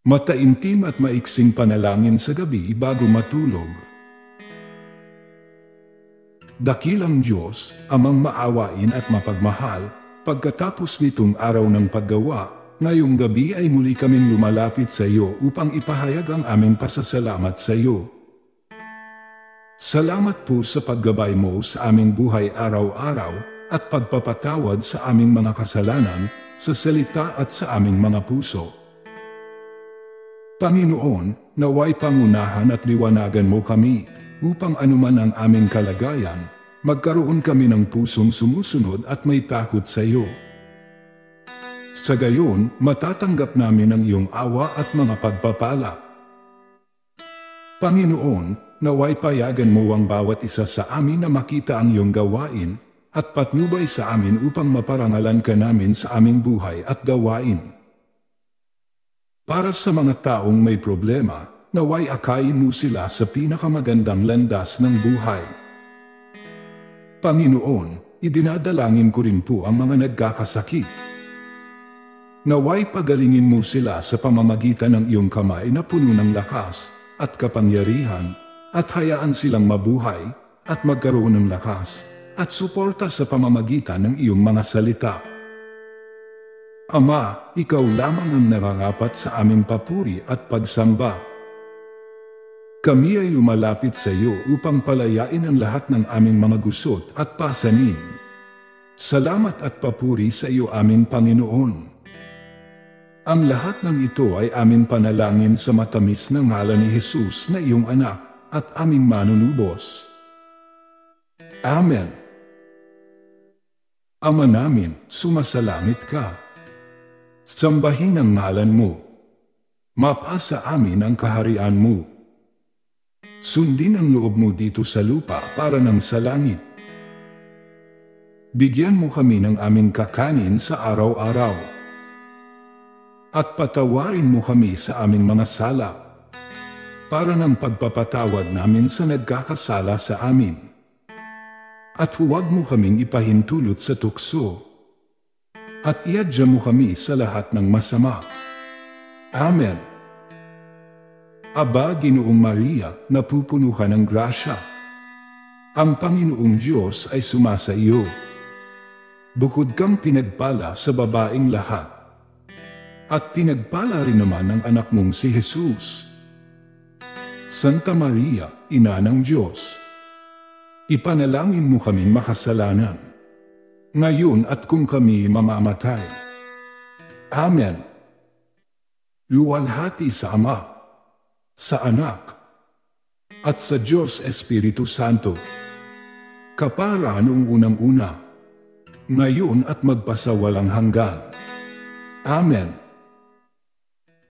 Mataimtim at maiksing panalangin sa gabi bago matulog. Dakilang Diyos, Amang maawain at mapagmahal, pagkatapos nitong araw ng paggawa, ngayong gabi ay muli kaming lumalapit sa iyo upang ipahayag ang aming pasasalamat sa iyo. Salamat po sa paggabay mo sa aming buhay araw-araw at pagpapatawad sa aming mga kasalanan, sa salita at sa aming mga puso. Panginoon, naway pangunahan at liwanagan mo kami, upang anuman ang aming kalagayan, magkaroon kami ng pusong sumusunod at may takot sa iyo. Sa gayon, matatanggap namin ang iyong awa at mga pagpapala. Panginoon, naway payagan mo ang bawat isa sa amin na makita ang iyong gawain, at patnubay sa amin upang maparangalan ka namin sa aming buhay at gawain. Para sa mga taong may problema, naway akayin mo sila sa pinakamagandang landas ng buhay. Panginoon, idinadalangin ko rin po ang mga nagkakasakit. Naway pagalingin mo sila sa pamamagitan ng iyong kamay na puno ng lakas at kapangyarihan, at hayaan silang mabuhay at magkaroon ng lakas at suporta sa pamamagitan ng iyong mga salita. Ama, ikaw lamang ang nararapat sa aming papuri at pagsamba. Kami ay lumalapit sa iyo upang palayain ang lahat ng aming mga gusot at pasanin. Salamat at papuri sa iyo aming Panginoon. Ang lahat ng ito ay aming panalangin sa matamis na ngalan ni Jesus na iyong anak at aming manunubos. Amen. Ama namin, sumasalangit ka. Sambahin ang ngalan mo. Mapasa amin ang kaharian mo. Sundin ang loob mo dito sa lupa para ng sa langit. Bigyan mo kami ng aming kakanin sa araw-araw. At patawarin mo kami sa aming mga sala, para ng pagpapatawad namin sa nagkakasala sa amin. At huwag mo kaming ipahintulot sa tukso, at iadya mo kami sa lahat ng masama. Amen. Aba, Ginoong Maria, napupuno ka ng grasya. Ang Panginoong Diyos ay sumasa iyo. Bukod kang pinagpala sa babaeng lahat, at pinagpala rin naman ang anak mong si Jesus. Santa Maria, Ina ng Diyos, ipanalangin mo kaming makasalanan, ngayon at kung kami mamamatay. Amen. Luwalhati sa Ama, sa Anak, at sa Diyos Espiritu Santo, kapara noong unang-una, ngayon at magpasawalang hanggan. Amen.